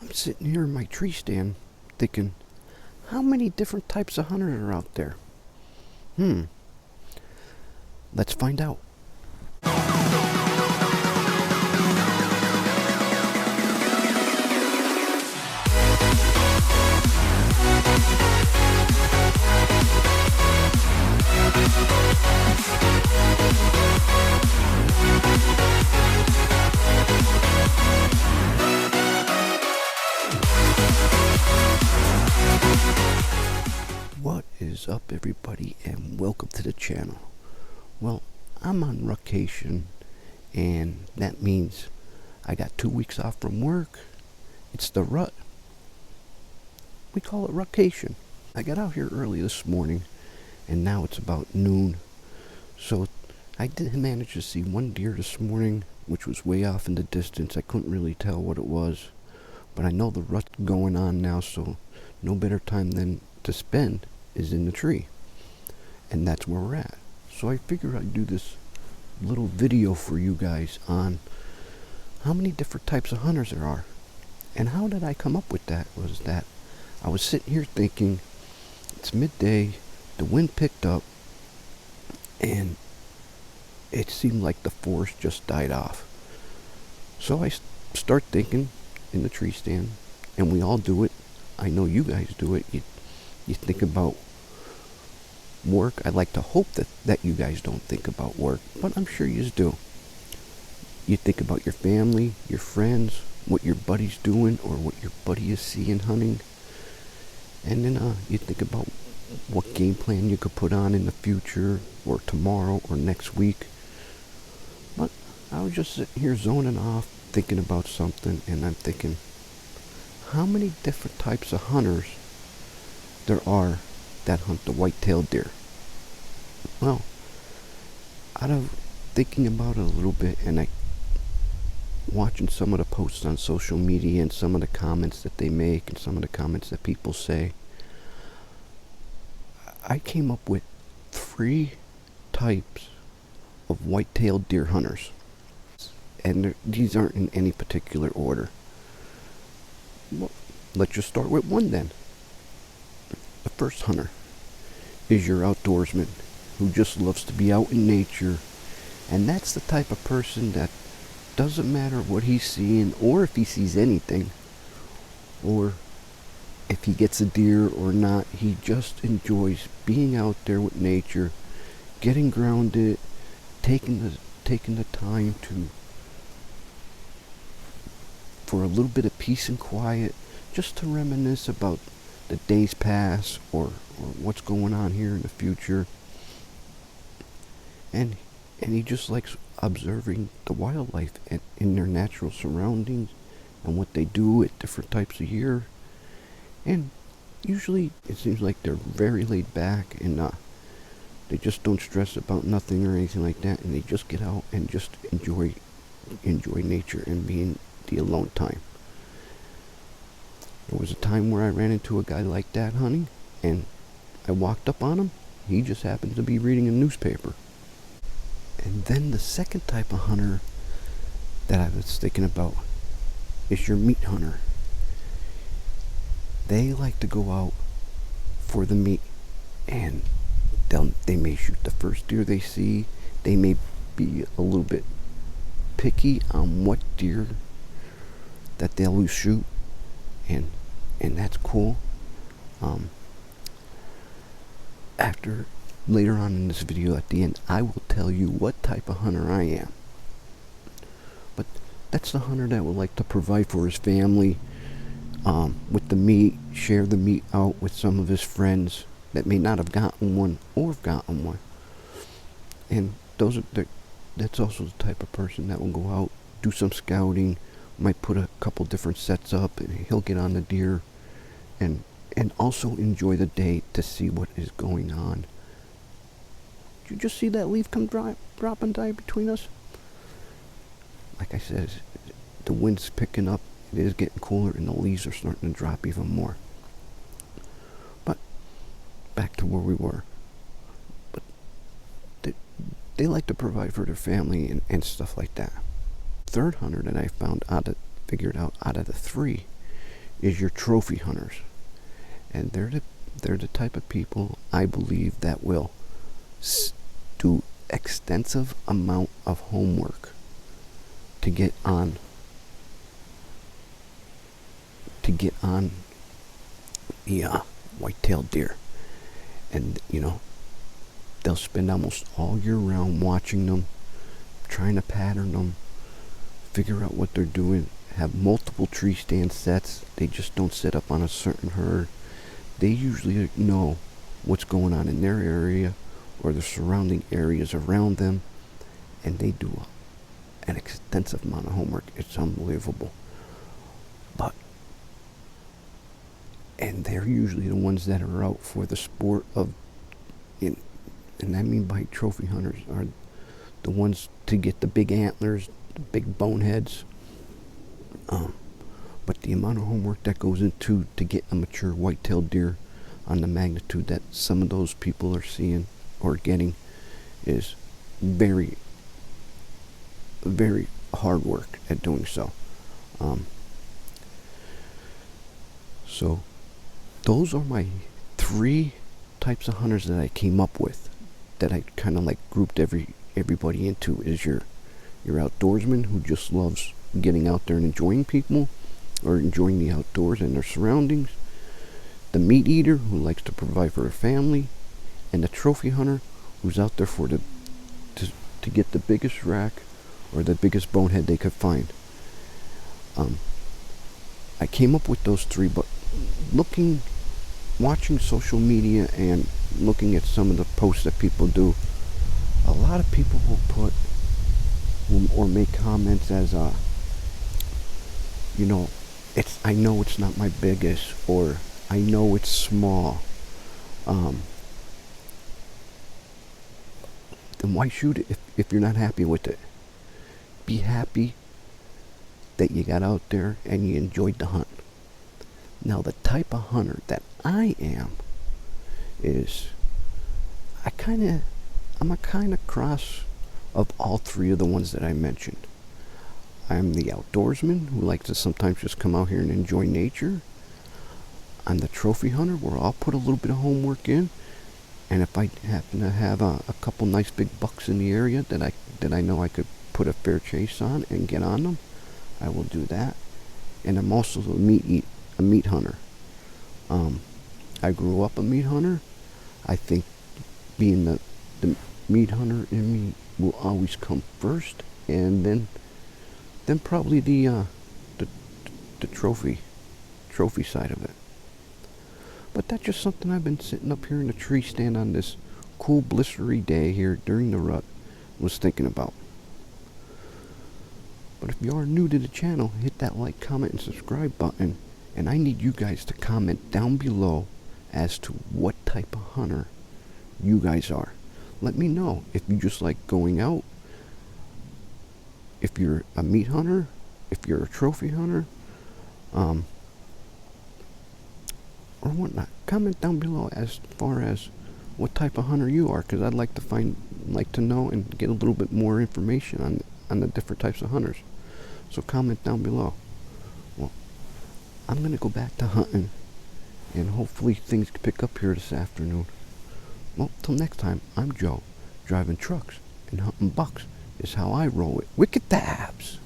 I'm sitting here in my tree stand thinking, how many different types of hunters are out there? Let's find out. What is up, everybody, and welcome to the channel. Well, I'm on ruckcation, and that means I got 2 weeks off from work. It's the rut. We call it ruckation. I got out here early this morning, and now it's about noon. So I did manage to see one deer this morning, which was way off in the distance. I couldn't really tell what it was, but I know the rut's going on now, so no better time than to spend is in the tree. And that's where we're at. So I figured I'd do this little video for you guys on how many different types of hunters there are. And how did I come up with that was that I was sitting here thinking, it's midday, the wind picked up, and it seemed like the forest just died off. So I start thinking in the tree stand, and we all do it. I know you guys do it. You think about work. I like to hope that you guys don't think about work, but I'm sure you do. You think about your family, your friends, what your buddy's doing or what your buddy is seeing hunting. And then you think about what game plan you could put on in the future or tomorrow or next week. But I was just sitting here zoning off, thinking about something, and I'm thinking, how many different types of hunters there are that hunt the white-tailed deer? Well, out of thinking about it a little bit, and watching some of the posts on social media and some of the comments that they make and some of the comments that people say, I came up with 3 types of white-tailed deer hunters, and these aren't in any particular order. Well, let's just start with one then. The first hunter is your outdoorsman who just loves to be out in nature, and that's the type of person that doesn't matter what he's seeing or if he sees anything or if he gets a deer or not. He just enjoys being out there with nature, getting grounded, taking the time for a little bit of peace and quiet, just to reminisce about the days past or what's going on here in the future. And he just likes observing the wildlife in their natural surroundings and what they do at different types of year. And usually it seems like they're very laid back, and they just don't stress about nothing or anything like that, and they just get out and just enjoy nature and being the alone time. There was a time where I ran into a guy like that hunting, and I walked up on him. He just happened to be reading a newspaper. And then the second type of hunter that I was thinking about is your meat hunter. They like to go out for the meat, and they may shoot the first deer they see. They may be a little bit picky on what deer that they'll shoot, and that's cool. After later on in this video at the end, I will tell you what type of hunter I am. But that's the hunter that would like to provide for his family with the meat, share the meat out with some of his friends that may not have gotten one or have gotten one. And that's also the type of person that will go out, do some scouting, might put a couple different sets up, and he'll get on the deer and also enjoy the day to see what is going on. Did you just see that leaf come drop and die between us? Like I said, the wind's picking up, it is getting cooler, and the leaves are starting to drop even more. But back to where we were. But they like to provide for their family and stuff like that. Third hunter that I figured out out of the 3 is your trophy hunters. And they're the type of people, I believe, that will do extensive amount of homework to get on the whitetail deer. And they'll spend almost all year round watching them, trying to pattern them, figure out what they're doing, have multiple tree stand sets. They just don't set up on a certain herd. They usually know what's going on in their area or the surrounding areas around them, and they do an extensive amount of homework. It's unbelievable. And they're usually the ones that are out for the sport of, and I mean by trophy hunters, are the ones to get the big antlers, the big boneheads. But the amount of homework that goes into to get a mature whitetail deer on the magnitude that some of those people are seeing or getting is very, very hard work at doing so. So those are my 3 types of hunters that I came up with, that I kind of like grouped everybody into. Is your outdoorsman who just loves getting out there and enjoying people or enjoying the outdoors and their surroundings, the meat eater who likes to provide for a family, and the trophy hunter who's out there to get the biggest rack or the biggest bonehead they could find. I came up with those 3, but watching social media and looking at some of the posts that people do, a lot of people will put or make comments as I know it's not my biggest, or I know it's small. Then why shoot it if you're not happy with it? Be happy that you got out there and you enjoyed the hunt. Now, the type of hunter that I am is I'm a kind of cross of all 3 of the ones that I mentioned. I'm the outdoorsman who likes to sometimes just come out here and enjoy nature. I'm the trophy hunter where I'll put a little bit of homework in, and if I happen to have a couple nice big bucks in the area that I know I could put a fair chase on and get on them, I will do that. And I'm also a meat hunter. I grew up a meat hunter. I think being the meat hunter in me will always come first, and then probably the trophy side of it. But that's just something I've been sitting up here in a tree stand on this cool blistery day here during the rut was thinking about. But if you are new to the channel, hit that like, comment, and subscribe button. And I need you guys to comment down below as to what type of hunter you guys are. Let me know if you just like going out, if you're a meat hunter, if you're a trophy hunter, or whatnot. Comment down below as far as what type of hunter you are, because I'd like to know and get a little bit more information on the different types of hunters. So comment down below. Well, I'm gonna go back to hunting, and hopefully things can pick up here this afternoon. Well, till next time, I'm Joe. Driving trucks and hunting bucks is how I roll it. Wicked Fabz!